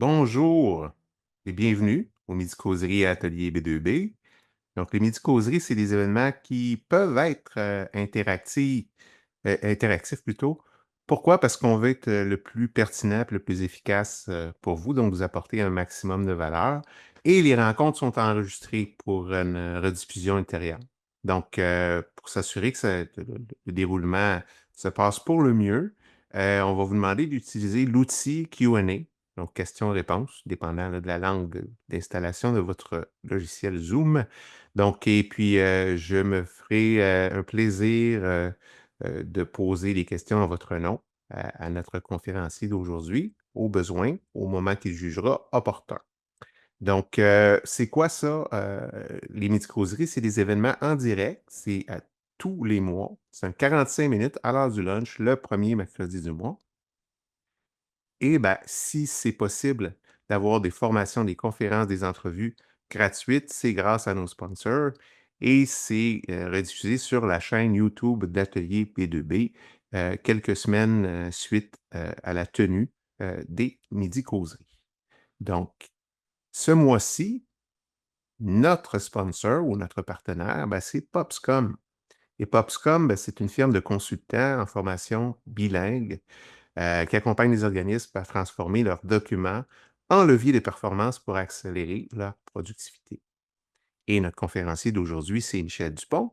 Bonjour et bienvenue aux Midi-Causeries à Atelier B2B. Donc, les Midi-Causeries, c'est des événements qui peuvent être interactifs plutôt. Pourquoi? Parce qu'on veut être le plus pertinent et le plus efficace pour vous, donc vous apporter un maximum de valeur. Et les rencontres sont enregistrées pour une rediffusion ultérieure. Donc, pour s'assurer que le déroulement se passe pour le mieux, on va vous demander d'utiliser l'outil Q&A, donc questions-réponses, dépendant là, de la langue d'installation de votre logiciel Zoom. Donc, et puis, je me ferai un plaisir de poser les questions en votre nom à notre conférencier d'aujourd'hui, au besoin, au moment qu'il jugera opportun. Donc, c'est quoi ça? Les midi-causeries, c'est des événements en direct. C'est à tous les mois. C'est un 45 minutes à l'heure du lunch, le premier mercredi du mois. Et ben, si c'est possible d'avoir des formations, des conférences, des entrevues gratuites, c'est grâce à nos sponsors et c'est, rediffusé sur la chaîne YouTube d'Atelier P2B, quelques semaines, suite, à la tenue, des midi-causeries. Donc, ce mois-ci, notre sponsor ou notre partenaire, ben, c'est Popscom et Popscom, ben, c'est une firme de consultants en formation bilingue qui accompagnent les organismes à transformer leurs documents en levier de performance pour accélérer leur productivité. Et notre conférencier d'aujourd'hui, c'est Michel Dupont.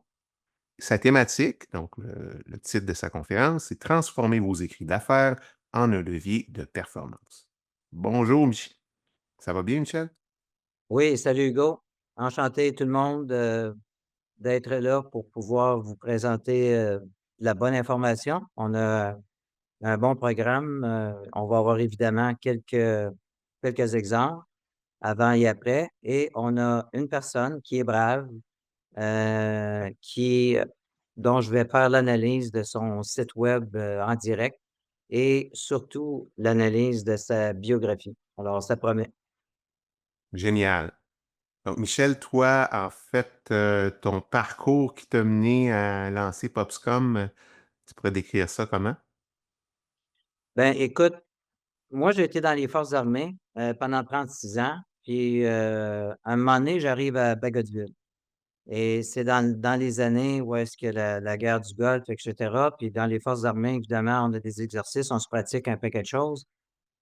Sa thématique, donc le titre de sa conférence, c'est Transformer vos écrits d'affaires en un levier de performance. Bonjour, Michel. Ça va bien, Michel? Oui, salut Hugo. Enchanté tout le monde, d'être là pour pouvoir vous présenter, de la bonne information. On a un bon programme, on va avoir évidemment quelques exemples avant et après et on a une personne qui est brave, qui dont je vais faire l'analyse de son site web, en direct et surtout l'analyse de sa biographie. Alors ça promet. Génial. Donc, Michel, toi, en fait, ton parcours qui t'a mené à lancer Popscom, tu pourrais décrire ça comment? Ben écoute, moi, j'ai été dans les forces armées, pendant 36 ans, puis, à un moment donné, j'arrive à Bagotville et c'est dans les années où est-ce que la guerre du Golfe et cetera, puis dans les forces armées, évidemment, on a des exercices, on se pratique un paquet de choses,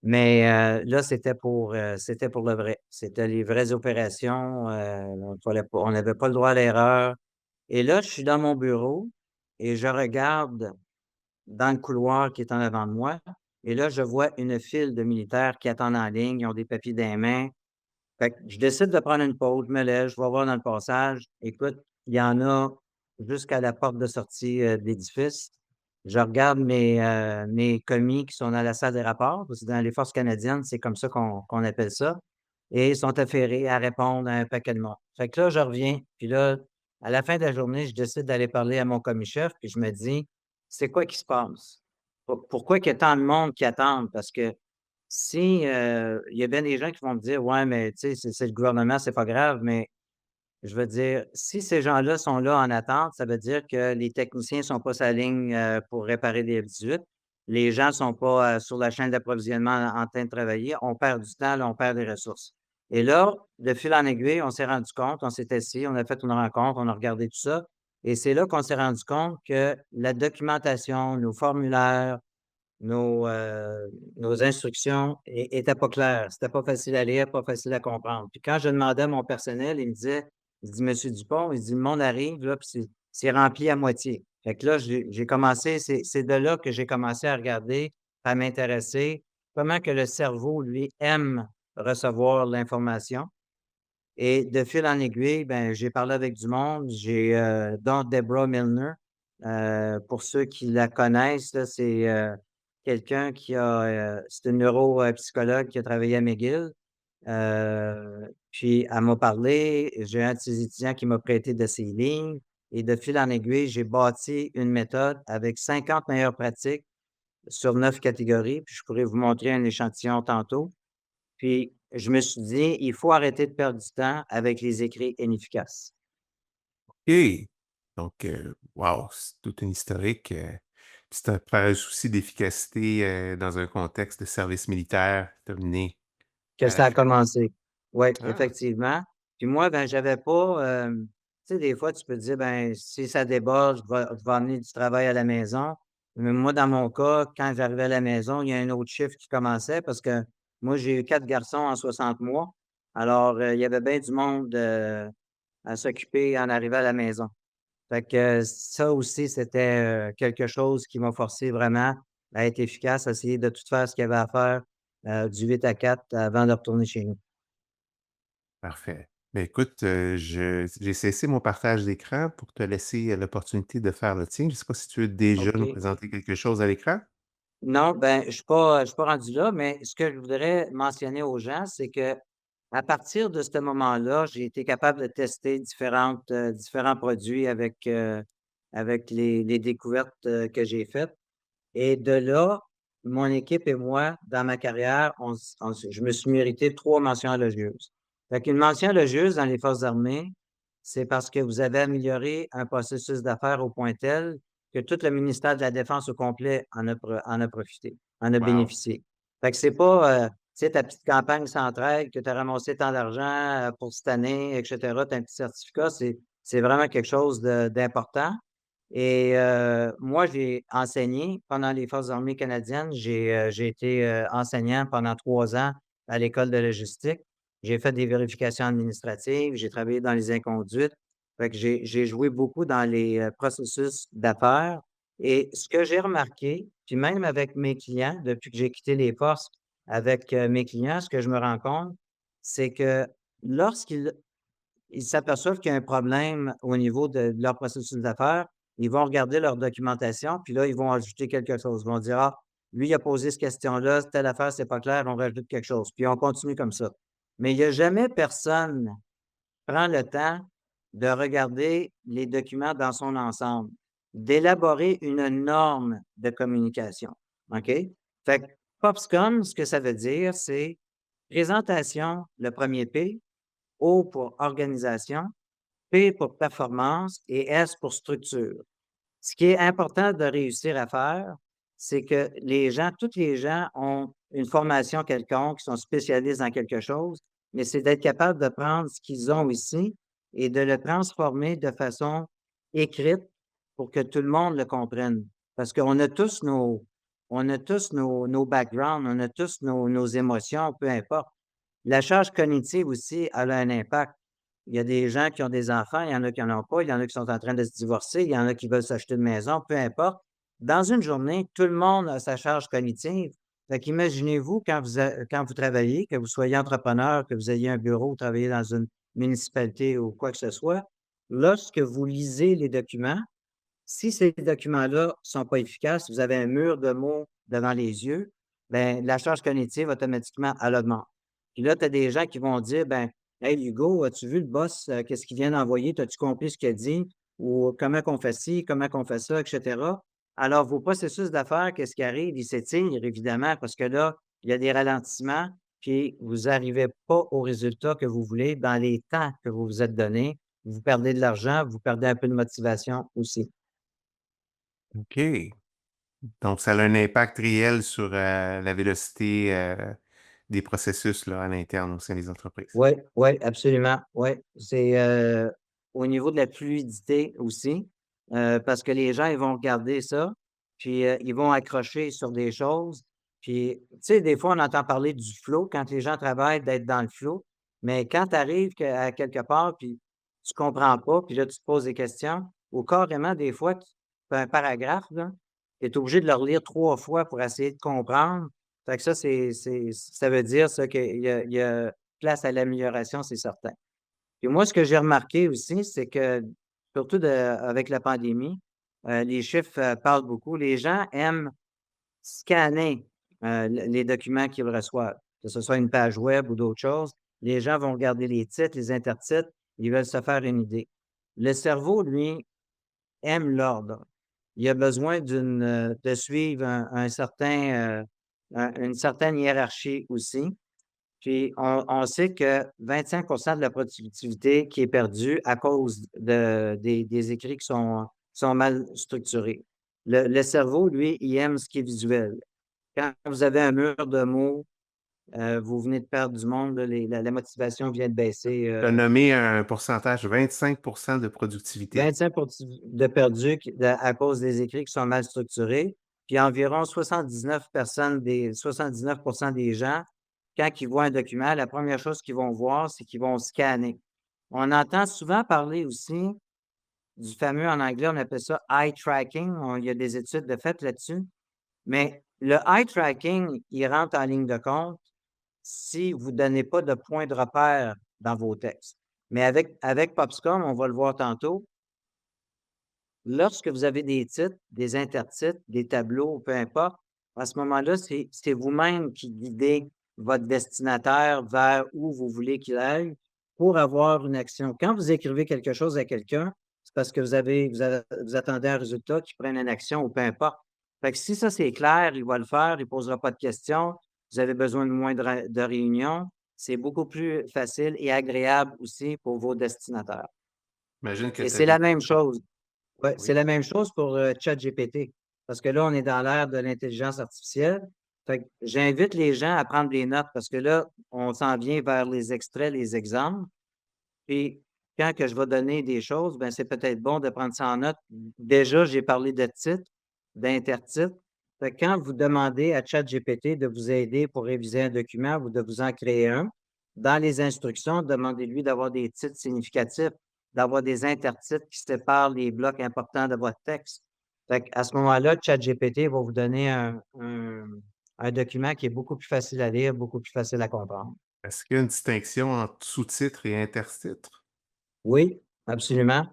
mais, là, c'était pour le vrai. C'était les vraies opérations, on n'avait pas le droit à l'erreur et là, je suis dans mon bureau et je regarde dans le couloir qui est en avant de moi et là, je vois une file de militaires qui attendent en ligne, ils ont des papiers dans les mains. Fait que je décide de prendre une pause, je me lève, je vais voir dans le passage. Écoute, il y en a jusqu'à la porte de sortie, de l'édifice. Je regarde mes commis qui sont dans la salle des rapports, parce que dans les forces canadiennes, c'est comme ça qu'on appelle ça et ils sont affairés à répondre à un paquet de morts. Fait que là, je reviens, puis là, à la fin de la journée, je décide d'aller parler à mon commis-chef, puis je me dis: «C'est quoi qui se passe? Pourquoi il y a tant de monde qui attendent?» Parce que si, il y a bien des gens qui vont me dire: «Ouais, mais tu sais, c'est le gouvernement, c'est pas grave», mais je veux dire, si ces gens-là sont là en attente, ça veut dire que les techniciens sont pas sur la ligne, pour réparer les F-18. Les gens sont pas, sur la chaîne d'approvisionnement en train de travailler. On perd du temps, là, on perd des ressources. Et là, de fil en aiguille, on s'est rendu compte, on s'est assis, on a fait une rencontre, on a regardé tout ça et c'est là qu'on s'est rendu compte que la documentation, nos formulaires, nos instructions étaient pas claires. C'était pas facile à lire, pas facile à comprendre. Puis quand je demandais à mon personnel, il dit: «Monsieur Dupont», il dit: «Le monde arrive là, puis c'est rempli à moitié». Fait que là, j'ai commencé c'est de là que j'ai commencé à regarder, à m'intéresser, comment que le cerveau, lui, aime recevoir l'information et de fil en aiguille, ben, j'ai parlé avec du monde. Dont Deborah Milner, pour ceux qui la connaissent, là, quelqu'un c'est une psychologue qui a travaillé à McGill. Puis elle m'a parlé, j'ai un de ses étudiants qui m'a prêté de ses lignes et de fil en aiguille, j'ai bâti une méthode avec 50 meilleures pratiques sur 9 catégories, puis je pourrais vous montrer un échantillon tantôt. Puis je me suis dit: «Il faut arrêter de perdre du temps avec les écrits inefficaces». Et donc, wow, c'est toute une historique, c'est un souci d'efficacité, dans un contexte de service militaire terminé. que ça a commencé. Oui, Ah, effectivement. Puis moi, ben, j'avais pas, tu sais, des fois, tu peux te dire, ben, si ça déborde, je vais amener du travail à la maison. Mais moi, dans mon cas, quand j'arrivais à la maison, il y a un autre chiffre qui commençait parce que moi, j'ai eu 4 garçons en 60 mois. Alors, il y avait bien du monde à s'occuper en arrivant à la maison. Fait que ça aussi, c'était quelque chose qui m'a forcé vraiment à être efficace, à essayer de tout faire ce qu'il y avait à faire du 8 à 4 avant de retourner chez nous. parfait. Ben, écoute, j'ai cessé mon partage d'écran pour te laisser l'opportunité de faire le tien. Je ne sais pas si tu veux déjà nous OK. présenter quelque chose à l'écran? Non, ben, je suis pas rendu là, mais ce que je voudrais mentionner aux gens, c'est que à partir de ce moment-là, j'ai été capable de tester différents produits avec les découvertes que j'ai faites. Et de là, mon équipe et moi, dans ma carrière, je me suis mérité 3 mentions élogieuses. Fait qu'une mention élogieuse dans les forces armées, c'est parce que vous avez amélioré un processus d'affaires au point tel que tout le ministère de la Défense au complet en a profité, en a Wow. bénéficié. Fait que c'est pas, tu sais, ta petite campagne Centraide que tu as ramassé tant d'argent pour cette année, et cetera, tu as un petit certificat, c'est vraiment quelque chose d'important. Et moi, j'ai enseigné pendant les Forces armées canadiennes. J'ai été enseignant pendant 3 ans à l'école de logistique. J'ai fait des vérifications administratives, j'ai travaillé dans les inconduites. Fait que j'ai joué beaucoup dans les processus d'affaires. Et ce que j'ai remarqué, puis même avec mes clients, depuis que j'ai quitté les forces, avec mes clients, ce que je me rends compte, c'est que lorsqu'ils ils s'aperçoivent qu'il y a un problème au niveau de leur processus d'affaires, ils vont regarder leur documentation, puis là, ils vont ajouter quelque chose. Ils vont dire: «Ah, lui, il a posé cette question-là, telle affaire, c'est pas clair, on rajoute quelque chose». Puis on continue comme ça. Mais il y a jamais personne prend le temps de regarder les documents dans son ensemble, d'élaborer une norme de communication. OK? Fait que POPSCOM, ce que ça veut dire, c'est présentation, le premier P, O pour organisation, P pour performance et S pour structure. Ce qui est important de réussir à faire, c'est que tous les gens ont une formation quelconque, sont spécialistes dans quelque chose, mais c'est d'être capable de prendre ce qu'ils ont ici et de le transformer de façon écrite pour que tout le monde le comprenne. Parce qu'on a tous nos backgrounds, on a tous nos émotions, peu importe. La charge cognitive aussi, elle a un impact. Il y a des gens qui ont des enfants, il y en a qui n'en ont pas, il y en a qui sont en train de se divorcer, il y en a qui veulent s'acheter une maison, peu importe. Dans une journée, tout le monde a sa charge cognitive. Fait qu'imaginez-vous quand vous travaillez, que vous soyez entrepreneur, que vous ayez un bureau, travaillez dans une municipalité ou quoi que ce soit, lorsque vous lisez les documents, si ces documents-là sont pas efficaces, vous avez un mur de mots devant les yeux, ben la charge cognitive, automatiquement, elle augmente. Puis là, tu as des gens qui vont dire, ben, hey Hugo, as-tu vu le boss, qu'est-ce qu'il vient d'envoyer? As-tu compris ce qu'il a dit? Ou comment qu'on fait ci, comment qu'on fait ça, et cetera. Alors, vos processus d'affaires, qu'est-ce qui arrive? Ils s'étirent, évidemment, parce que là, il y a des ralentissements, puis vous n'arrivez pas au résultat que vous voulez dans les temps que vous vous êtes donné. Vous perdez de l'argent, vous perdez un peu de motivation aussi. OK. Donc, ça a un impact réel sur la vélocité des processus là, à l'interne au sein des entreprises. Oui, oui, absolument. Oui, c'est au niveau de la fluidité aussi, parce que les gens, ils vont regarder ça, puis ils vont accrocher sur des choses. Puis, tu sais, des fois, on entend parler du flow quand les gens travaillent, d'être dans le flow. Mais quand tu arrives à quelque part, puis tu comprends pas, puis là, tu te poses des questions, ou carrément, des fois, tu fais un paragraphe, là, tu es obligé de le relire 3 fois pour essayer de comprendre. Fait que ça, ça veut dire ça qu'il y a place à l'amélioration, c'est certain. Puis moi, ce que j'ai remarqué aussi, c'est que surtout avec la pandémie, les chiffres parlent beaucoup. Les gens aiment scanner les documents qu'ils reçoivent, que ce soit une page web ou d'autres choses. Les gens vont regarder les titres, les intertitres, ils veulent se faire une idée. Le cerveau, lui, aime l'ordre. Il a besoin de suivre une certaine hiérarchie aussi. Puis on sait que 25 de la productivité qui est perdue à cause des écrits qui sont mal structurés. Le cerveau, lui, il aime ce qui est visuel. Quand vous avez un mur de mots Vous venez de perdre du monde, là, la motivation vient de baisser. Tu as nommé un pourcentage, 25 de productivité. 25 de perdus à cause des écrits qui sont mal structurés. Puis environ 79 des gens, quand ils voient un document, la première chose qu'ils vont voir, c'est qu'ils vont scanner. On entend souvent parler aussi du fameux, en anglais, on appelle ça eye tracking. Il y a des études de fait là-dessus. Mais le eye tracking, il rentre en ligne de compte si vous ne donnez pas de point de repère dans vos textes. Mais avec PubScom, on va le voir tantôt, lorsque vous avez des titres, des intertitres, des tableaux, peu importe, à ce moment-là, c'est vous-même qui guidez votre destinataire vers où vous voulez qu'il aille pour avoir une action. Quand vous écrivez quelque chose à quelqu'un, c'est parce que vous attendez un résultat, qu'il prenne une action ou peu importe. Fait que si ça c'est clair, il va le faire, il ne posera pas de questions. Vous avez besoin de moins de réunions. C'est beaucoup plus facile et agréable aussi pour vos destinataires. J'imagine que Et tu as c'est des... la même chose. Ouais, c'est Oui. la même chose pour ChatGPT. Parce que là, on est dans l'ère de l'intelligence artificielle. Fait que j'invite les gens à prendre des notes parce que là, on s'en vient vers les extraits, les exemples. Puis quand que je vais donner des choses, ben c'est peut-être bon de prendre ça en note. Déjà, j'ai parlé de titre, d'intertitre. Fait que quand vous demandez à ChatGPT de vous aider pour réviser un document ou de vous en créer un, dans les instructions, demandez-lui d'avoir des titres significatifs, d'avoir des intertitres qui séparent les blocs importants de votre texte. Fait à ce moment-là, ChatGPT va vous donner un document qui est beaucoup plus facile à lire, beaucoup plus facile à comprendre. Est-ce qu'il y a une distinction entre sous-titres et intertitres? Oui, absolument.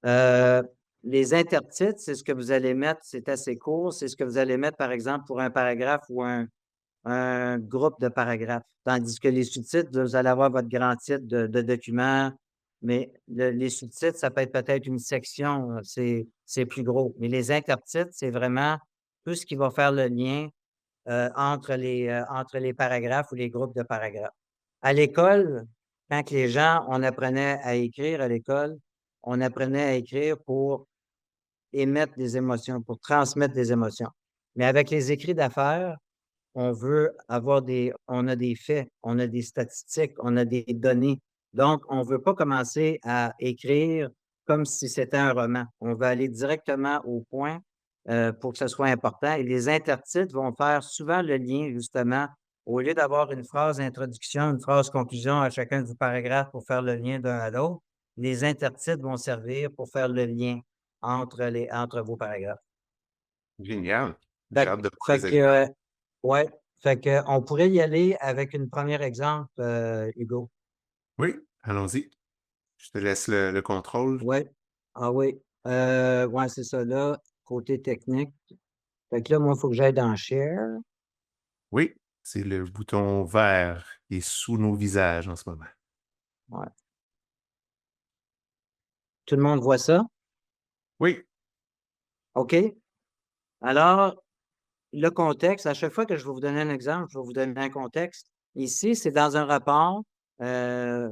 Euh, les intertitres, c'est ce que vous allez mettre, c'est assez court, c'est ce que vous allez mettre, par exemple, pour un paragraphe ou un groupe de paragraphes. Tandis que les sous-titres, vous allez avoir votre grand titre de document, mais les sous-titres, ça peut être peut-être une section, c'est plus gros. Mais les intertitres, c'est vraiment tout ce qui va faire le lien entre les paragraphes ou les groupes de paragraphes. À l'école, quand les gens, on apprenait à écrire à l'école, on apprenait à écrire pour émettre des émotions, pour transmettre des émotions. Mais avec les écrits d'affaires, on veut avoir on a des faits, on a des statistiques, on a des données. Donc, on ne veut pas commencer à écrire comme si c'était un roman. On veut aller directement au point pour que ce soit important. Et les intertitres vont faire souvent le lien, justement, au lieu d'avoir une phrase introduction, une phrase conclusion à chacun du paragraphe pour faire le lien d'un à l'autre, les intertitres vont servir pour faire le lien entre vos paragraphes. Génial. J'ai Fait, hâte de voir fait les que, exemples. ouais, fait que on pourrait y aller avec une première exemple, Hugo. Oui, allons-y. Je te laisse le contrôle. Ouais. Ah oui. Ouais, c'est ça là, côté technique. Fait que là, moi, il faut que j'aille dans Share. Oui, c'est le bouton vert qui est sous nos visages en ce moment. Ouais. Tout le monde voit ça? Oui, OK? Alors, le contexte, à chaque fois que je vais vous donner un exemple, je vais vous donner un contexte. Ici, c'est dans un rapport euh,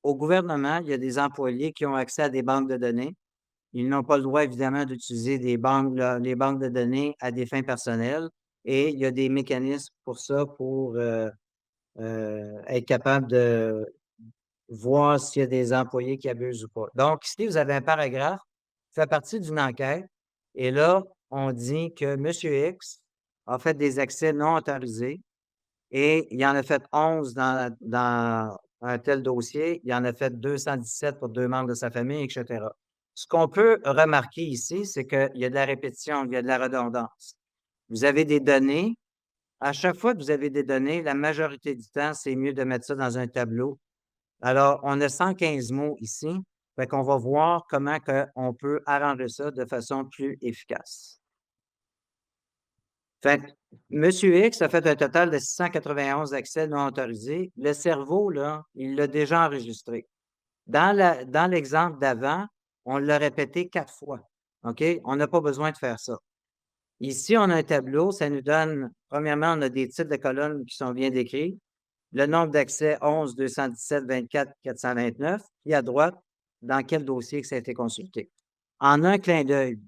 au gouvernement, il y a des employés qui ont accès à des banques de données. Ils n'ont pas le droit, évidemment, d'utiliser les banques de données à des fins personnelles et il y a des mécanismes pour ça, pour être capable de voir s'il y a des employés qui abusent ou pas. Donc, ici, vous avez un paragraphe qui fait partie d'une enquête et là, on dit que M. X a fait des accès non autorisés et il en a fait 11 dans un tel dossier, il en a fait 217 pour 2 membres de sa famille, etc. Ce qu'on peut remarquer ici, c'est qu'il y a de la répétition, il y a de la redondance. Vous avez des données. À chaque fois que vous avez des données, la majorité du temps, c'est mieux de mettre ça dans un tableau. Alors, on a 115 mots ici. Fait qu'on va voir comment on peut arranger ça de façon plus efficace. Fait que M. X a fait un total de 691 accès non autorisés. Le cerveau, là, il l'a déjà enregistré. Dans l'exemple d'avant, on l'a répété 4 fois. OK? On n'a pas besoin de faire ça. Ici, on a un tableau. Ça nous donne, premièrement, on a des titres de colonnes qui sont bien décrits. Le nombre d'accès, 11, 217, 24, 429. Puis à droite, dans quel dossier que ça a été consulté. En un clin d'œil,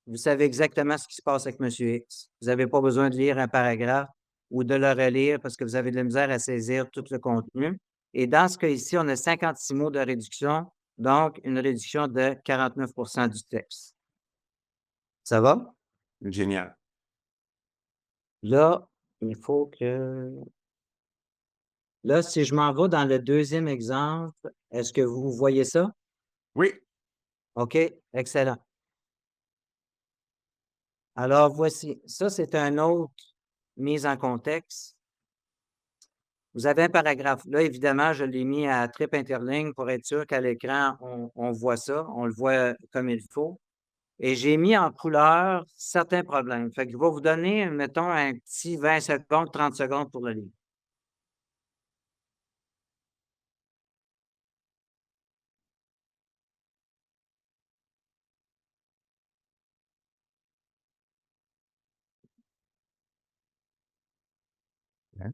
vous savez exactement ce qui se passe avec M. X. Vous n'avez pas besoin de lire un paragraphe. ou de le relire parce que vous avez de la misère à saisir tout le contenu. Et dans ce cas ici, on a 56 mots de réduction, donc une réduction de 49 du texte. Ça va? Génial. Là, il faut que là, si je m'en vais dans le deuxième exemple, est-ce que vous voyez ça? Oui, OK, excellent. Alors voici, ça c'est un autre mise en contexte. Vous avez un paragraphe. Là, évidemment, je l'ai mis à triple interligne pour être sûr qu'à l'écran, on voit ça, on le voit comme il faut. Et j'ai mis en couleur certains problèmes. Fait que je vais vous donner, mettons, un petit 20 secondes, 30 secondes pour le lire. hein,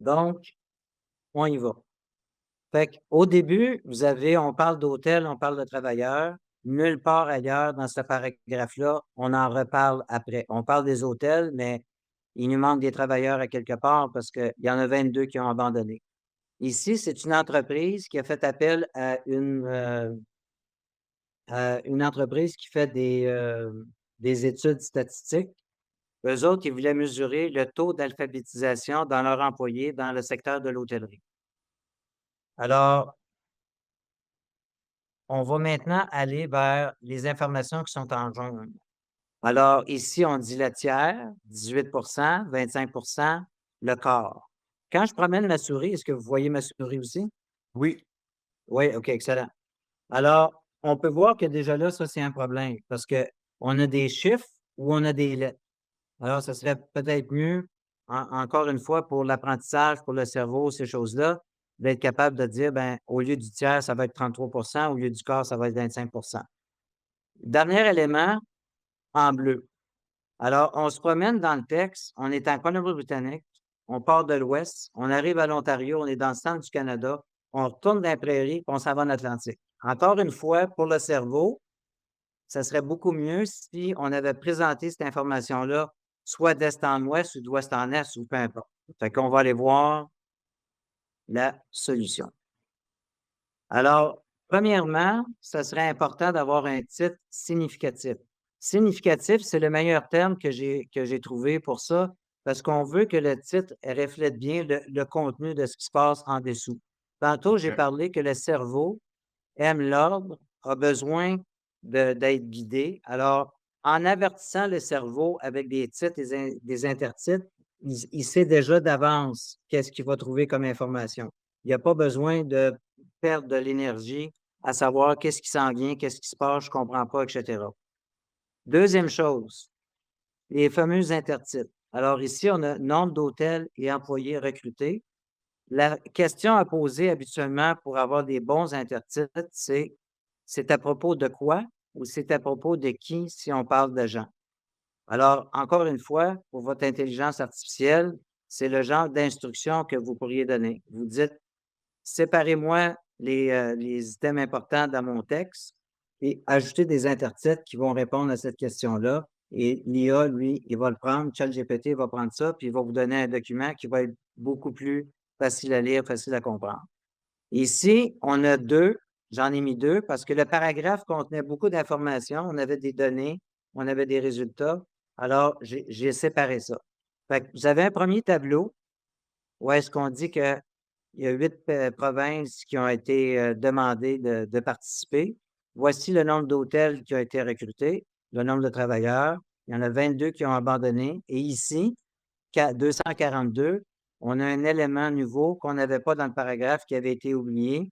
Donc, on y va. Fait qu'au début, on parle d'hôtel, on parle de travailleurs. Nulle part ailleurs dans ce paragraphe-là, on en reparle après. On parle des hôtels, mais il nous manque des travailleurs à quelque part parce qu'il y en a 22 qui ont abandonné. Ici, c'est une entreprise qui a fait appel à une entreprise qui fait des études statistiques. Eux autres, ils voulaient mesurer le taux d'alphabétisation dans leurs employés dans le secteur de l'hôtellerie. Alors, on va maintenant aller vers les informations qui sont en jaune. Alors, ici, on dit le tiers, 18 25 le quart. Quand je promène ma souris, est-ce que vous voyez ma souris aussi? oui, Oui, OK, excellent. Alors, on peut voir que déjà là, ça, c'est un problème parce qu'on a des chiffres ou on a des lettres. Alors, ce serait peut-être mieux, encore une fois, pour l'apprentissage, pour le cerveau, ces choses-là, d'être capable de dire, ben, au lieu du tiers, ça va être 33 au lieu du quart, ça va être 25. Dernier élément, en bleu. Alors, on se promène dans le texte, on est en Colombie-Britannique, on part de l'Ouest, on arrive à l'Ontario, on est dans le centre du Canada, on retourne dans les prairies, puis on s'en va en Atlantique. Encore une fois, pour le cerveau, ça serait beaucoup mieux si on avait présenté cette information-là, soit d'est en ouest ou d'ouest en est, ou peu importe. Fait qu'on va aller voir la solution. Alors, premièrement, ça serait important d'avoir un titre significatif. Significatif, c'est le meilleur terme que j'ai trouvé pour ça, parce qu'on veut que le titre reflète bien le contenu de ce qui se passe en dessous. Tantôt, j'ai OK, parlé que le cerveau aime l'ordre, a besoin d'être guidé. Alors, en avertissant le cerveau avec des titres et des intertitres, il sait déjà d'avance qu'est-ce qu'il va trouver comme information. Il n'y a pas besoin de perdre de l'énergie à savoir qu'est-ce qui s'en vient, qu'est-ce qui se passe, je ne comprends pas, etc. Deuxième chose, les fameux intertitres. Alors ici, on a nombre d'hôtels et employés recrutés. La question à poser habituellement pour avoir des bons intertitres, c'est à propos de quoi ou c'est à propos de qui si on parle de gens? Alors, encore une fois, pour votre intelligence artificielle, c'est le genre d'instruction que vous pourriez donner. Vous dites, séparez-moi les items importants dans mon texte et ajoutez des intertitres qui vont répondre à cette question-là. Et l'IA, lui, il va le prendre, ChatGPT va prendre ça, puis il va vous donner un document qui va être beaucoup plus facile à lire, facile à comprendre. Ici, on a deux, j'en ai mis deux parce que le paragraphe contenait beaucoup d'informations, on avait des données, on avait des résultats. Alors, j'ai séparé ça. Fait que vous avez un premier tableau où est-ce qu'on dit qu'il y a 8 provinces qui ont été demandées de participer. Voici le nombre d'hôtels qui ont été recrutés, le nombre de travailleurs. Il y en a 22 qui ont abandonné. Et ici, 242, on a un élément nouveau qu'on n'avait pas dans le paragraphe qui avait été oublié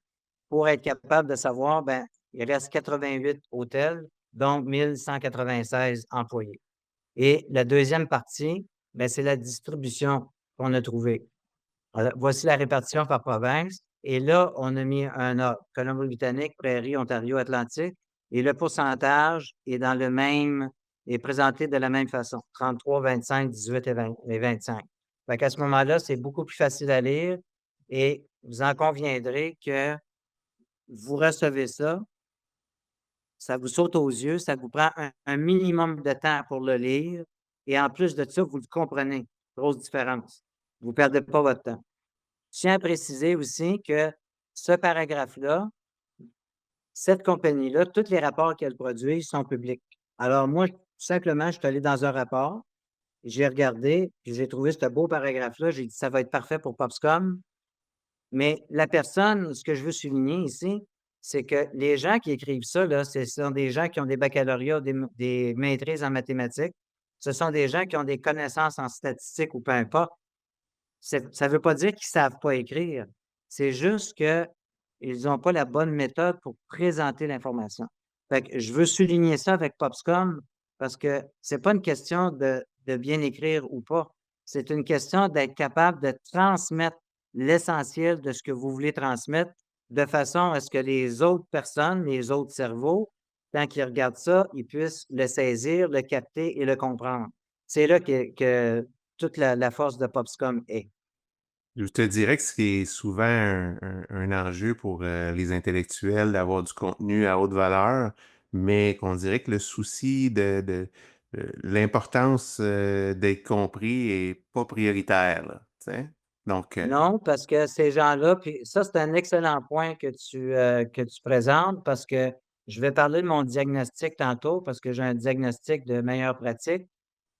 pour être capable de savoir, ben, il reste 88 hôtels, donc 1196 employés. Et la deuxième partie, ben, c'est la distribution qu'on a trouvée. Alors, voici la répartition par province. Et là, on a mis un ordre. Colombie-Britannique, Prairie, Ontario, Atlantique. Et le pourcentage est dans le même, est présenté de la même façon. 33, 25, 18 et 25. Fait qu'à ce moment-là, c'est beaucoup plus facile à lire et vous en conviendrez que vous recevez ça vous saute aux yeux, ça vous prend un minimum de temps pour le lire et en plus de ça, vous le comprenez. Grosse différence. Vous perdez pas votre temps. Je tiens à préciser aussi que ce paragraphe-là, cette compagnie-là, tous les rapports qu'elle produit sont publics. Alors moi, tout simplement, je suis allé dans un rapport, j'ai regardé, puis j'ai trouvé ce beau paragraphe-là, j'ai dit: «Ça va être parfait pour Popscom». Mais la personne, ce que je veux souligner ici, c'est que les gens qui écrivent ça, là, ce sont des gens qui ont des baccalauréats, des maîtrises en mathématiques. Ce sont des gens qui ont des connaissances en statistique ou peu importe. Ça ne veut pas dire qu'ils savent pas écrire. C'est juste qu'ils ont pas la bonne méthode pour présenter l'information. Fait que je veux souligner ça avec Popscom parce que c'est pas une question de bien écrire ou pas. C'est une question d'être capable de transmettre l'essentiel de ce que vous voulez transmettre de façon à ce que les autres personnes, les autres cerveaux, quand ils regardent ça, ils puissent le saisir, le capter et le comprendre. C'est là que toute la force de Popscom est. Je te dirais que c'est souvent un enjeu pour, les intellectuels d'avoir du contenu à haute valeur, mais qu'on dirait que le souci de l'importance, d'être compris est pas prioritaire, là, tu sais? Donc, Non, parce que ces gens-là, puis ça, c'est un excellent point que tu présentes parce que je vais parler de mon diagnostic tantôt parce que j'ai un diagnostic de meilleure pratique.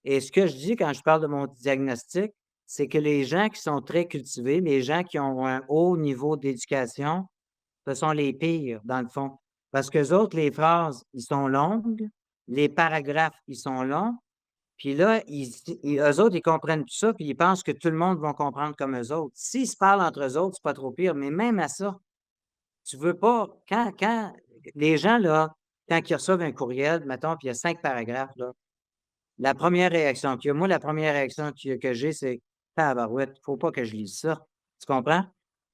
Et ce que je dis quand je parle de mon diagnostic, c'est que les gens qui sont très cultivés, les gens qui ont un haut niveau d'éducation, ce sont les pires, dans le fond. Parce que autres, les phrases, ils sont longues, les paragraphes, ils sont longs, puis là, eux autres, ils comprennent tout ça, puis ils pensent que tout le monde va comprendre comme eux autres. S'ils se parlent entre eux autres, c'est pas trop pire, mais même à ça, tu veux pas quand les gens, là, quand ils reçoivent un courriel, mettons, puis il y a 5 paragraphes, là, la première réaction qu'il y a moi, la première réaction que j'ai, c'est: «Tabarouette, faut pas que je lise ça». Tu comprends?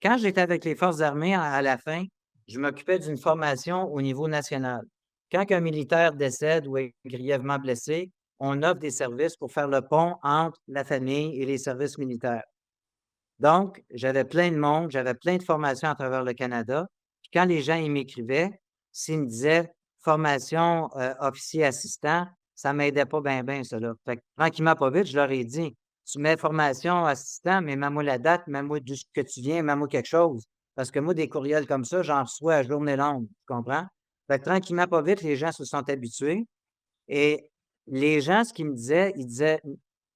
Quand j'étais avec les forces armées à la fin, je m'occupais d'une formation au niveau national. Quand un militaire décède ou est grièvement blessé, on offre des services pour faire le pont entre la famille et les services militaires. Donc, j'avais plein de monde, j'avais plein de formations à travers le Canada. Puis quand les gens, ils m'écrivaient, s'ils me disaient: «Formation, officier assistant», ça m'aidait pas ben ça, là. Fait que tranquillement pas vite, je leur ai dit: «Tu mets formation assistant, mais mets-moi la date, mets-moi d'où ce que tu viens, mets-moi quelque chose». Parce que moi, des courriels comme ça, j'en reçois à journée longue, tu comprends? Fait que tranquillement pas vite, les gens se sont habitués et les gens, ce qu'ils me disaient, ils disaient: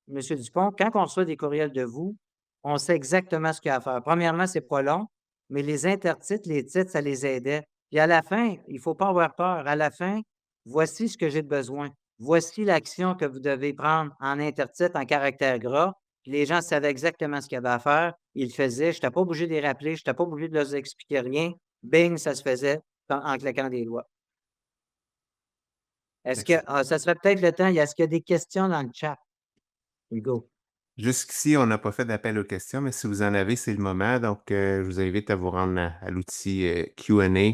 «Monsieur Dupont, quand on reçoit des courriels de vous, on sait exactement ce qu'il y a à faire. Premièrement, c'est pas long, mais les intertitres, les titres, ça les aidait. Puis à la fin, il faut pas avoir peur. À la fin, voici ce que j'ai de besoin. Voici l'action que vous devez prendre en intertitre, en caractère gras. Puis les gens savaient exactement ce qu'il y avait à faire. Ils le faisaient. Je n'étais pas obligé de les rappeler. Je n'étais pas obligé de leur expliquer rien. Bing, ça se faisait en claquant des doigts. Est-ce que ça serait peut-être le temps, est-ce qu'il y a des questions dans le chat, Hugo? jusqu'ici, on n'a pas fait d'appel aux questions, mais si vous en avez, c'est le moment. Donc, je vous invite à vous rendre à l'outil, Q&A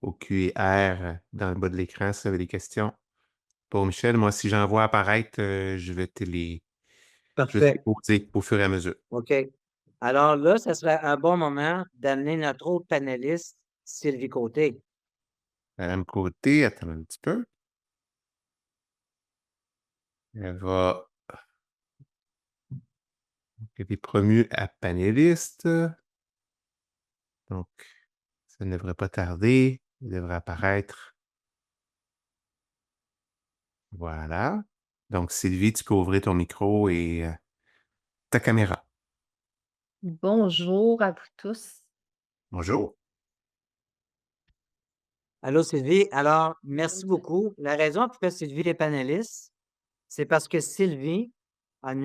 ou QR, dans le bas de l'écran si vous avez des questions. Pour Michel, moi, si j'en vois apparaître, je vais te les Parfait. poser au fur et à mesure. OK. Alors là, ça serait un bon moment d'amener notre autre panéliste, Sylvie Côté. Madame Côté, attends un petit peu. Elle va Elle est promue à panéliste, donc ça ne devrait pas tarder. Il devrait apparaître. Voilà. Donc Sylvie, tu peux ouvrir ton micro et ta caméra. Bonjour à vous tous. Bonjour. Allô, Sylvie. Alors, merci beaucoup. La raison pour laquelle Sylvie est panéliste, c'est parce que Sylvie, elle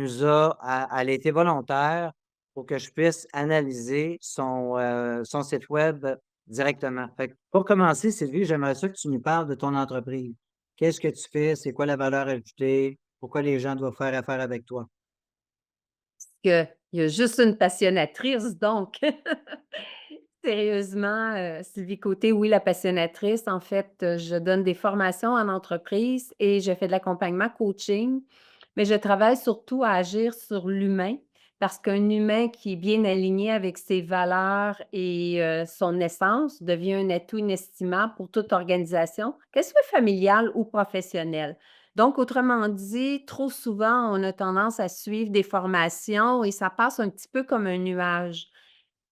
a été volontaire pour que je puisse analyser son site web directement. Fait que pour commencer, Sylvie, j'aimerais ça que tu nous parles de ton entreprise. Qu'est-ce que tu fais? C'est quoi la valeur ajoutée? Pourquoi les gens doivent faire affaire avec toi? Il y a juste une passionnatrice, donc sérieusement, Sylvie Côté, oui, la passionnatrice. En fait, je donne des formations en entreprise et je fais de l'accompagnement coaching, mais je travaille surtout à agir sur l'humain parce qu'un humain qui est bien aligné avec ses valeurs et son essence devient un atout inestimable pour toute organisation, qu'elle soit familiale ou professionnelle. Donc, autrement dit, trop souvent, on a tendance à suivre des formations et ça passe un petit peu comme un nuage.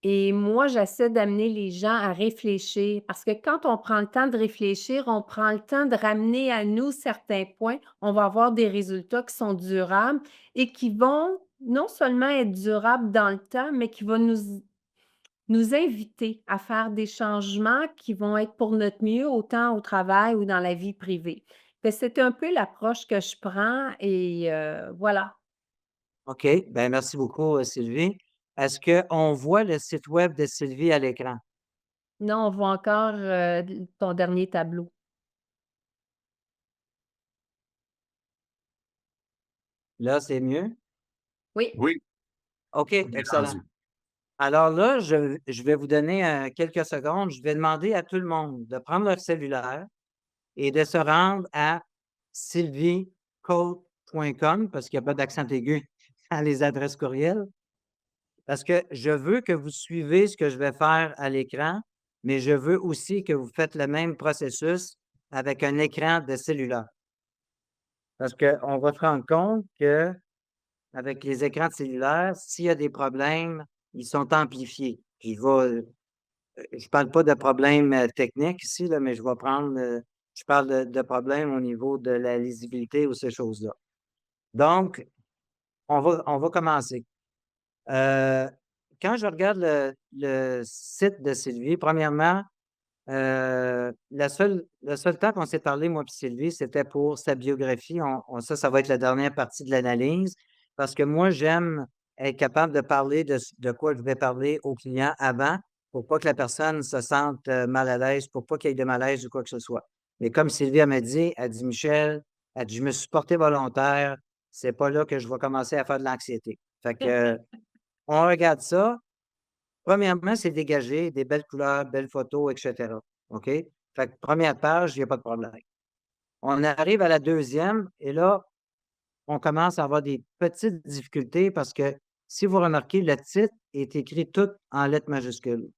Et moi, j'essaie d'amener les gens à réfléchir parce que quand on prend le temps de réfléchir, on prend le temps de ramener à nous certains points, on va avoir des résultats qui sont durables et qui vont non seulement être durables dans le temps, mais qui vont nous inviter à faire des changements qui vont être pour notre mieux, autant au travail ou dans la vie privée. Fait c'est un peu l'approche que je prends et voilà. OK. Ben, merci beaucoup, Sylvie. Est-ce qu'on voit le site web de Sylvie à l'écran? Non, on voit encore, ton dernier tableau. Là, c'est mieux? Oui. Oui, OK, bien excellent. rendu. Alors là, je vais vous donner, quelques secondes. Je vais demander à tout le monde de prendre leur cellulaire et de se rendre à sylviecote.com parce qu'il y a pas d'accent aigu dans les adresses courriels. Parce que je veux que vous suivez ce que je vais faire à l'écran, mais je veux aussi que vous faites le même processus avec un écran de cellulaire. Parce qu'on va se rendre compte que avec les écrans de cellulaire, s'il y a des problèmes, ils sont amplifiés. Puis je parle pas de problèmes techniques ici, là, mais je parle de problèmes au niveau de la lisibilité ou ces choses-là. Donc, on va commencer. Euh, Quand je regarde le site de Sylvie, premièrement, le seul temps qu'on s'est parlé, moi et Sylvie, c'était pour sa biographie. Ça va être la dernière partie de l'analyse, parce que moi, j'aime être capable de parler de quoi je vais parler au client avant, pour pas que la personne se sente mal à l'aise, pour pas qu'il y ait de malaise ou quoi que ce soit. Mais comme Sylvie elle m'a dit, elle dit, Michel, elle dit, je me suis porté volontaire, c'est pas là que je vais commencer à faire de l'anxiété. Fait que, on regarde ça. Premièrement, c'est dégagé, des belles couleurs, belles photos, et cetera. OK? Fait que première page, il y a pas de problème. On arrive à la deuxième et là, on commence à avoir des petites difficultés parce que si vous remarquez, le titre est écrit tout en lettres majuscules.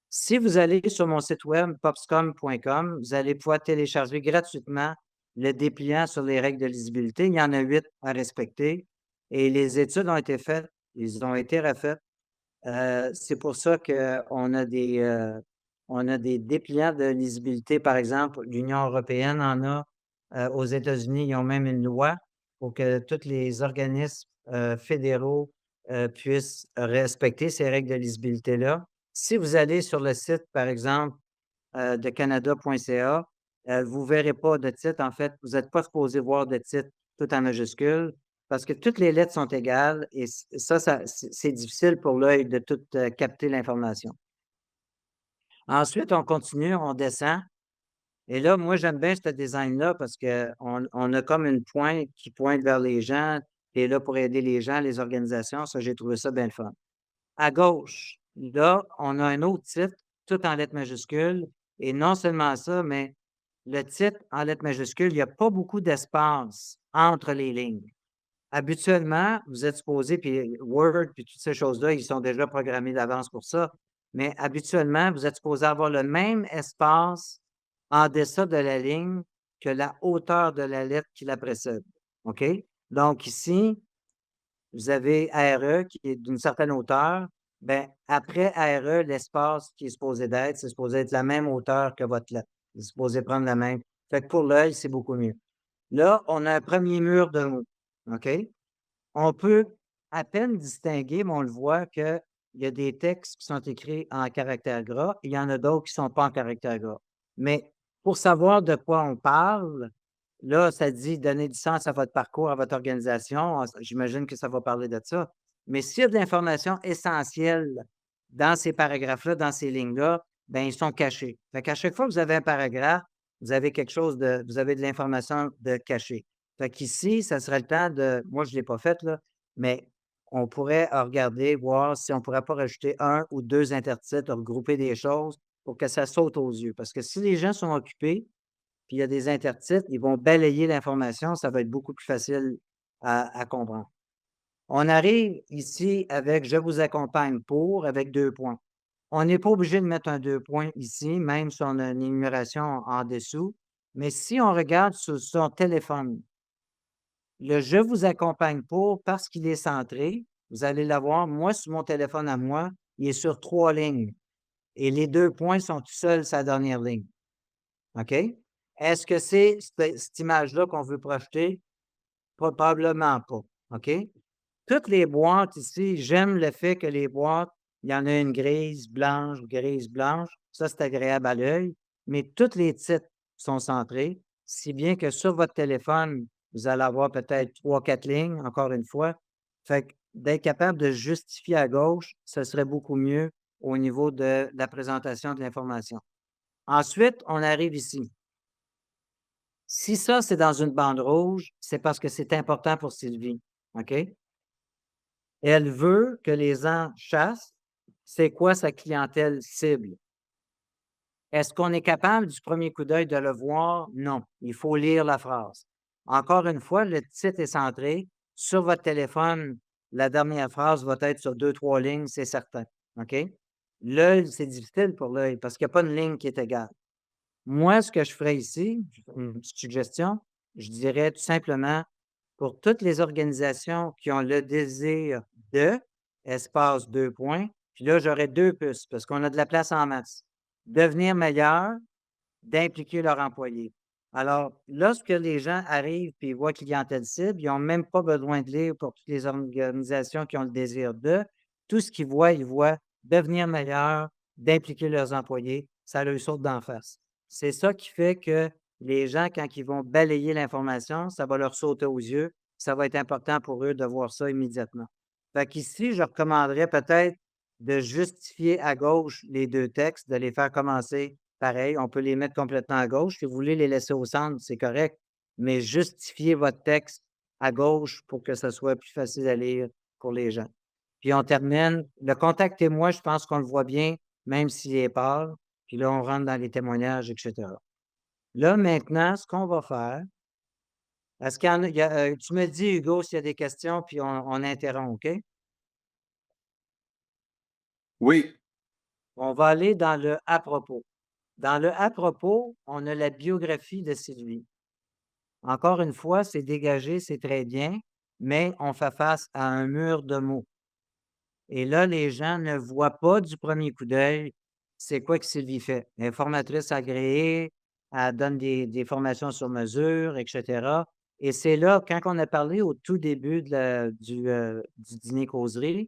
Si vous allez sur mon site web popscom.com, vous allez pouvoir télécharger gratuitement le dépliant sur les règles de lisibilité. Il y en a 8 à respecter et les études ont été faites, ils ont été refaites. C'est pour ça on a des dépliants de lisibilité, par exemple, l'Union européenne en a, aux États-Unis, ils ont même une loi pour que tous les organismes, fédéraux, puissent respecter ces règles de lisibilité-là. Si vous allez sur le site, par exemple, de canada.ca, vous verrez pas de titre. En fait, vous n'êtes pas supposé voir de titre tout en majuscule parce que toutes les lettres sont égales et c'est difficile pour l'œil de tout capter l'information. Ensuite, on continue, on descend. Et là, moi, j'aime bien ce design-là parce qu'on a comme une pointe qui pointe vers les gens et là pour aider les gens, les organisations. Ça, j'ai trouvé ça bien le fun. À gauche, là, on a un autre titre, tout en lettres majuscules. Et non seulement ça, mais le titre en lettres majuscules, il n'y a pas beaucoup d'espace entre les lignes. Habituellement, vous êtes supposé, puis Word, puis toutes ces choses-là, ils sont déjà programmés d'avance pour ça. Mais habituellement, vous êtes supposé avoir le même espace en deçà de la ligne que la hauteur de la lettre qui la précède. OK? Donc ici, vous avez ARE qui est d'une certaine hauteur. Ben, après ARE, l'espace qui est supposé d'être, c'est supposé être la même hauteur que votre lettre. C'est supposé prendre la même. Fait que pour l'œil, c'est beaucoup mieux. Là, on a un premier mur de mots. OK? On peut à peine distinguer, mais on le voit qu'il y a des textes qui sont écrits en caractère gras, et il y en a d'autres qui ne sont pas en caractère gras. Mais pour savoir de quoi on parle, là, ça dit donner du sens à votre parcours, à votre organisation. J'imagine que ça va parler de ça. Mais s'il y a de l'information essentielle dans ces paragraphes-là, dans ces lignes-là, ben ils sont cachés. Fait qu'à chaque fois que vous avez un paragraphe, vous avez vous avez de l'information de cachée. Fait qu'ici, ça serait le temps moi, je ne l'ai pas fait, là, mais on pourrait regarder, voir si on ne pourrait pas rajouter un ou deux intertitres, regrouper des choses pour que ça saute aux yeux. Parce que si les gens sont occupés, puis il y a des intertitres, ils vont balayer l'information, ça va être beaucoup plus facile à comprendre. On arrive ici avec «Je vous accompagne pour» avec 2 points. On n'est pas obligé de mettre un 2 points ici, même si on a une énumération en dessous, mais si on regarde sur son téléphone, Le « je vous accompagne pour », parce qu'il est centré, vous allez l'avoir, moi, sur mon téléphone à moi, il est sur 3 lignes et les 2 points sont tout seuls sa dernière ligne. OK? Est-ce que c'est cette image-là qu'on veut projeter? Probablement pas. OK? Toutes les boîtes ici, j'aime le fait que les boîtes, il y en a une grise, blanche. Ça, c'est agréable à l'œil, mais tous les titres sont centrés, si bien que sur votre téléphone, vous allez avoir peut-être 3, 4 lignes, encore une fois. Fait que d'être capable de justifier à gauche, ce serait beaucoup mieux au niveau de la présentation de l'information. Ensuite, on arrive ici. Si ça, c'est dans une bande rouge, c'est parce que c'est important pour Sylvie. OK? Elle veut que les gens chassent. C'est quoi sa clientèle cible? Est-ce qu'on est capable du premier coup d'œil de le voir? Non. Il faut lire la phrase. Encore une fois, le titre est centré. Sur votre téléphone, la dernière phrase va être sur 2, 3 lignes, c'est certain. OK? L'œil, c'est difficile pour l'œil parce qu'il n'y a pas une ligne qui est égale. Moi, ce que je ferais ici, une petite suggestion, je dirais tout simplement pour toutes les organisations qui ont le désir de, espace 2 points, puis là, j'aurais 2 puces parce qu'on a de la place en masse. Devenir meilleur, d'impliquer leurs employés. Alors, lorsque les gens arrivent et voient clientèle cible, ils n'ont même pas besoin de lire pour toutes les organisations qui ont le désir de. Tout ce qu'ils voient, ils voient devenir meilleur, d'impliquer leurs employés, ça leur saute d'en face. C'est ça qui fait que les gens, quand ils vont balayer l'information, ça va leur sauter aux yeux. Ça va être important pour eux de voir ça immédiatement. Fait qu'ici, je recommanderais peut-être de justifier à gauche les 2 textes, de les faire commencer pareil. On peut les mettre complètement à gauche. Si vous voulez les laisser au centre, c'est correct, mais justifiez votre texte à gauche pour que ça soit plus facile à lire pour les gens. Puis on termine. Le contact témoin, je pense qu'on le voit bien, même s'il est pâle. Puis là, on rentre dans les témoignages, etc. Là, maintenant, ce qu'on va faire, est-ce qu'il y en a, tu me dis, Hugo, s'il y a des questions, puis on interrompt, OK? Oui. On va aller dans le « à propos ». Dans le « à propos », on a la biographie de Sylvie. Encore une fois, c'est dégagé, c'est très bien, mais on fait face à un mur de mots. Et là, les gens ne voient pas du premier coup d'œil c'est quoi que Sylvie fait. Elle est formatrice agréée, elle donne des formations sur mesure, etc. Et c'est là, quand on a parlé au tout début du dîner causerie,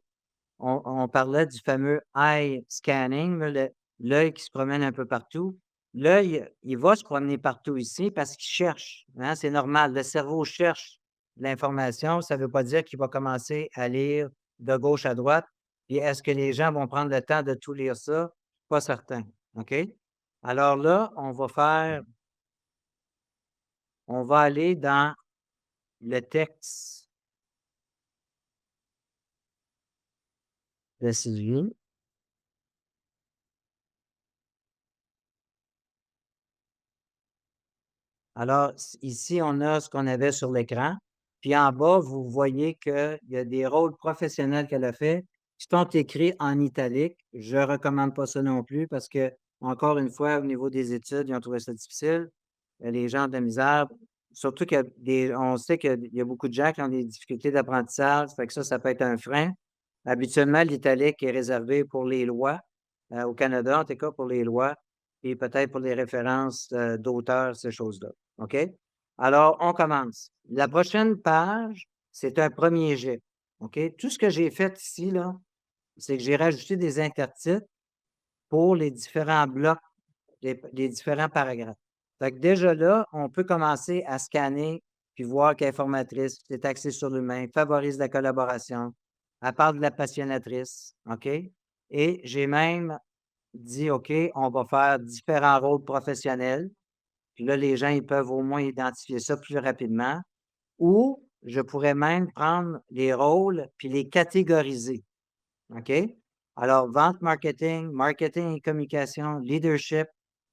on parlait du fameux eye scanning, là, l'œil qui se promène un peu partout. L'œil, il va se promener partout ici parce qu'il cherche, hein, c'est normal. Le cerveau cherche l'information. Ça ne veut pas dire qu'il va commencer à lire de gauche à droite. Puis est-ce que les gens vont prendre le temps de tout lire ça? Pas certain. OK? Alors là, on va aller dans le texte de Sylvie. Alors, ici, on a ce qu'on avait sur l'écran. Puis en bas, vous voyez qu'il y a des rôles professionnels qu'elle a fait qui sont écrits en italique. Je ne recommande pas ça non plus parce que, encore une fois, au niveau des études, ils ont trouvé ça difficile. Les gens ont de la misère. Surtout on sait qu'il y a beaucoup de gens qui ont des difficultés d'apprentissage. Fait que ça peut être un frein. Habituellement, l'italique est réservé pour les lois. Au Canada, en tout cas, pour les lois et peut-être pour les références d'auteurs, ces choses-là. OK? Alors, on commence. La prochaine page, c'est un premier jet. OK? Tout ce que j'ai fait ici, là, c'est que j'ai rajouté des intertitres pour les différents blocs, les différents paragraphes. Fait que déjà là, on peut commencer à scanner puis voir qu'elle est formatrice, c'est axé sur l'humain, favorise la collaboration. Elle parle de la passionnatrice. OK? Et j'ai même dit, OK, on va faire différents rôles professionnels. Puis là, les gens, ils peuvent au moins identifier ça plus rapidement. Ou je pourrais même prendre les rôles puis les catégoriser. OK? Alors, vente marketing, marketing et communication, leadership,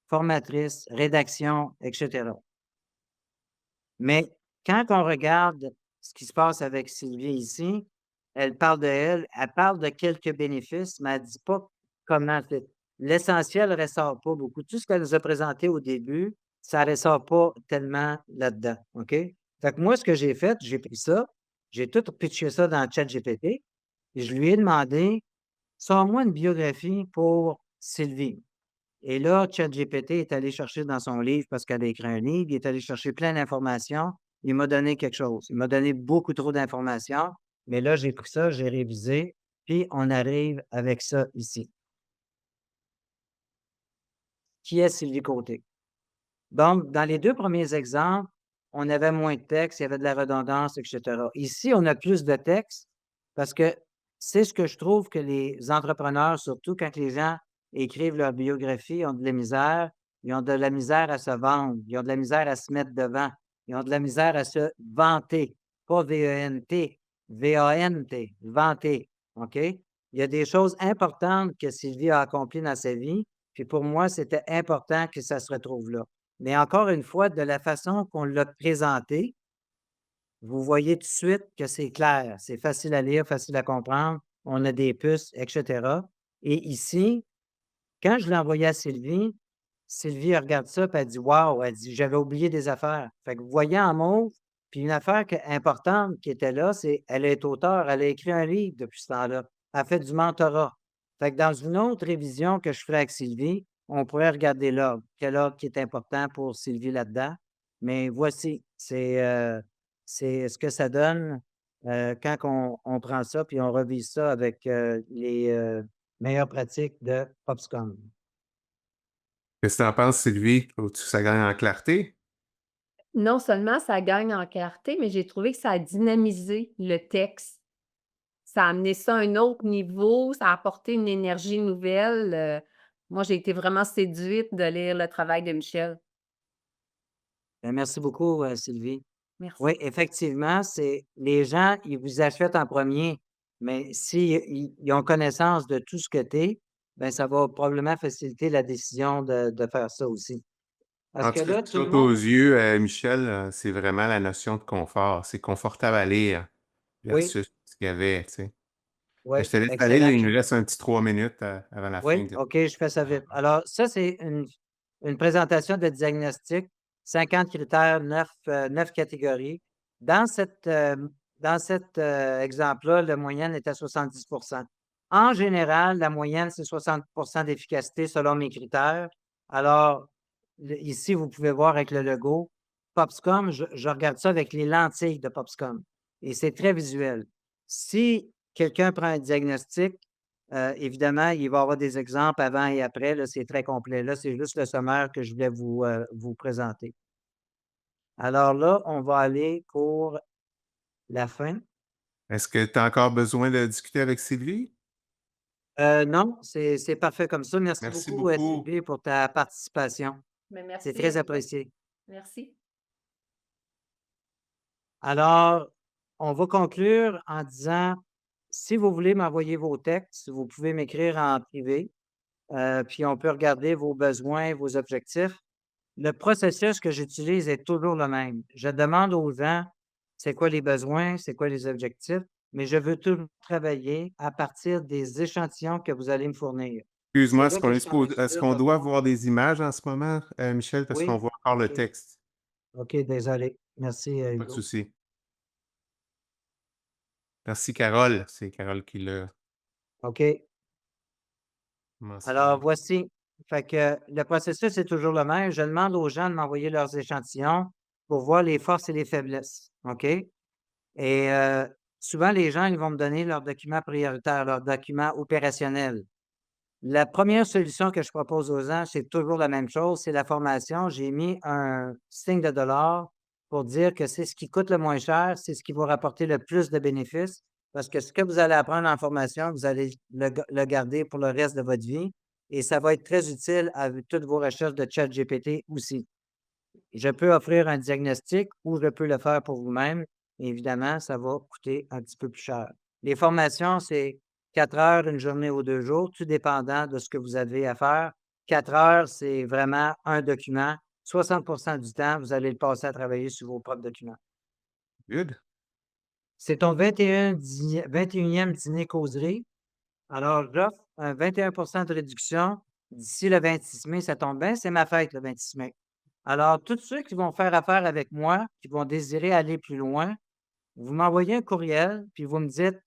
formatrice, rédaction, etc. Mais quand on regarde ce qui se passe avec Sylvie ici, elle parle de elle parle de quelques bénéfices, mais elle ne dit pas comment. L'essentiel ne ressort pas beaucoup. Tout ce qu'elle nous a présenté au début, ça ne ressort pas tellement là-dedans. OK? Fait que moi, ce que j'ai fait, j'ai pris ça, j'ai tout pitché ça dans ChatGPT et je lui ai demandé: «Sors-moi une biographie pour Sylvie». Et là, ChatGPT est allé chercher dans son livre parce qu'elle a écrit un livre, il est allé chercher plein d'informations, il m'a donné quelque chose. Il m'a donné beaucoup trop d'informations, mais là, j'ai pris ça, j'ai révisé, puis on arrive avec ça ici. Qui est Sylvie Côté? Donc, dans les 2 premiers exemples, on avait moins de texte, il y avait de la redondance, et cetera. Ici, on a plus de texte parce que c'est ce que je trouve que les entrepreneurs, surtout quand les gens écrivent leur biographie, ont de la misère. Ils ont de la misère à se vendre, ils ont de la misère à se mettre devant, ils ont de la misère à se vanter, pas V-E-N-T, V-A-N-T, vanter, OK? Il y a des choses importantes que Sylvie a accomplies dans sa vie, puis pour moi, c'était important que ça se retrouve là. Mais encore une fois, de la façon qu'on l'a présenté, vous voyez tout de suite que c'est clair, c'est facile à lire, facile à comprendre, on a des puces, et cetera. Et ici, quand je l'ai envoyé à Sylvie, Sylvie elle regarde ça, puis elle dit: «Wow!» Elle dit: «J'avais oublié des affaires». Fait que vous voyez en mauve, puis une affaire importante qui était là, c'est elle est auteure, elle a écrit un livre depuis ce temps-là. Elle fait du mentorat. Fait que dans une autre révision que je ferai avec Sylvie, on pourrait regarder l'ordre. Quel ordre qui est important pour Sylvie là-dedans? Mais voici, c'est ce que ça donne, quand on prend ça puis on revise ça avec, les, meilleures pratiques de Popscom. Qu'est-ce que tu en penses, Sylvie? Trouves-tu que ça gagne en clarté? Non seulement ça gagne en clarté, mais j'ai trouvé que ça a dynamisé le texte. Ça a amené ça à un autre niveau, ça a apporté une énergie nouvelle, moi, j'ai été vraiment séduite de lire le travail de Michel. Ben, merci beaucoup, Sylvie. Oui, Merci. effectivement, c'est les gens, ils vous achètent en premier, mais si ils ont connaissance de tout ce que tu es, ben, ça va probablement faciliter la décision de faire ça aussi. Parce En que tout cas, là, ce qui tout le saute aux monde yeux, Michel, c'est vraiment la notion de confort. C'est confortable à lire oui, versus ce qu'il y avait, tu sais. oui, Je te laisse aller, là, excellent. il nous reste un petit 3 minutes avant la fin Oui, de OK, je fais ça vite. Alors, ça, c'est une présentation de diagnostic, 50 critères, 9 catégories. Dans cet exemple-là, la moyenne est à 70. En général, la moyenne, c'est 60 d'efficacité selon mes critères. Alors, ici, vous pouvez voir avec le logo, Popscom, je regarde ça avec les lentilles de Popscom et c'est très visuel. Si quelqu'un prend un diagnostic, évidemment, il va y avoir des exemples avant et après, là, c'est très complet. Là, c'est juste le sommaire que je voulais vous présenter. Alors là, on va aller pour la fin. Est-ce que tu as encore besoin de discuter avec Sylvie? Non, c'est parfait comme ça. Merci Merci beaucoup, beaucoup. Sylvie, pour ta participation. Mais C'est merci à très vous autres. apprécié. Merci. Alors, on va conclure en disant, si vous voulez m'envoyer vos textes, vous pouvez m'écrire en privé, puis on peut regarder vos besoins, vos objectifs. Le processus que j'utilise est toujours le même. Je demande aux gens, c'est quoi les besoins, c'est quoi les objectifs, mais je veux toujours travailler à partir des échantillons que vous allez me fournir. C'est Excuse-moi, là que je suis en train de est-ce dire, qu'on de doit voir. voir des images en ce moment, Michel, parce qu'on Oui, voit encore le OK. texte? OK, désolé. Merci, Pas de Hugo. souci. Merci, Carole. C'est Carole qui l'a OK. Alors, mentionné. voici. Fait que le processus est toujours le même. Je demande aux gens de m'envoyer leurs échantillons pour voir les forces et les faiblesses. OK? Et souvent, les gens, ils vont me donner leurs documents prioritaires, leurs documents opérationnels. La première solution que je propose aux gens, c'est toujours la même chose, c'est la formation. J'ai mis un signe de dollar pour dire que c'est ce qui coûte le moins cher, c'est ce qui va rapporter le plus de bénéfices, parce que ce que vous allez apprendre en formation, vous allez le garder pour le reste de votre vie et ça va être très utile à toutes vos recherches de ChatGPT aussi. Je peux offrir un diagnostic ou je peux le faire pour vous-même. Évidemment, ça va coûter un petit peu plus cher. Les formations, c'est 4 heures, une journée ou 2 jours, tout dépendant de ce que vous avez à faire. 4 heures, c'est vraiment un document. 60 du temps, vous allez le passer à travailler sur vos propres documents. Good. C'est ton 21e dîner causerie. Alors, j'offre un 21 de réduction d'ici le 26 mai. Ça tombe bien, c'est ma fête le 26 mai. Alors, tous ceux qui vont faire affaire avec moi, qui vont désirer aller plus loin, vous m'envoyez un courriel, puis vous me dites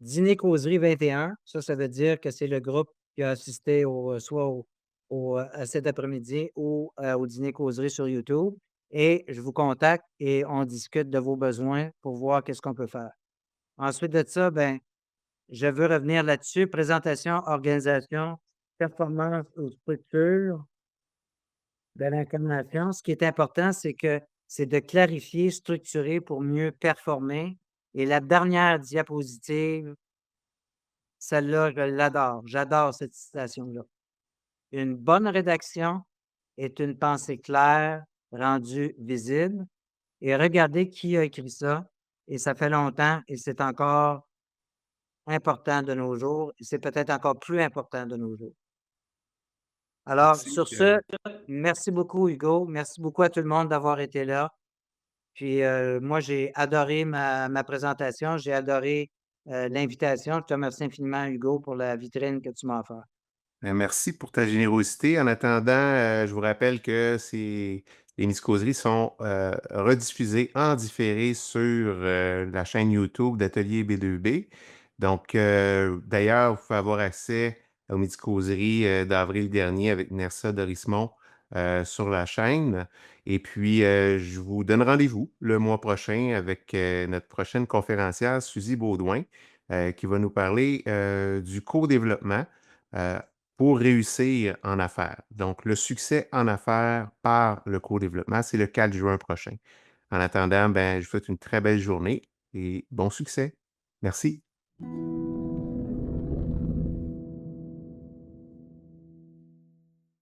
Dîner Causerie 21. Ça veut dire que c'est le groupe qui a assisté soit à cet après-midi ou au Dîner Causerie sur YouTube. Et je vous contacte et on discute de vos besoins pour voir qu'est-ce qu'on peut faire. Ensuite de ça, ben, je veux revenir là-dessus. Présentation, organisation, performance ou structure de l'incarnation. Ce qui est important, c'est de clarifier, structurer pour mieux performer. Et la dernière diapositive, celle-là, je l'adore. J'adore cette citation-là. Une bonne rédaction est une pensée claire rendue visible. Et regardez qui a écrit ça. Et ça fait longtemps et c'est encore important de nos jours. Et c'est peut-être encore plus important de nos jours. Alors, Merci. sur ce, merci beaucoup, Hugo. Merci beaucoup à tout le monde d'avoir été là. Puis moi, j'ai adoré ma présentation. J'ai adoré l'invitation. Je te remercie infiniment, Hugo, pour la vitrine que tu m'as offerte. Merci pour ta générosité. En attendant, je vous rappelle que les Mythicauseries sont rediffusées en différé sur la chaîne YouTube d'Atelier B2B. Donc, d'ailleurs, vous pouvez avoir accès aux Mythicauseries d'avril dernier avec Nersa Dorismont sur la chaîne. Et puis, je vous donne rendez-vous le mois prochain avec notre prochaine conférencière, Suzy Baudouin, qui va nous parler du co-développement. Euh, pour réussir en affaires. Donc, le succès en affaires par le co-développement, c'est le 4 juin prochain. En attendant, ben, je vous souhaite une très belle journée et bon succès. Merci.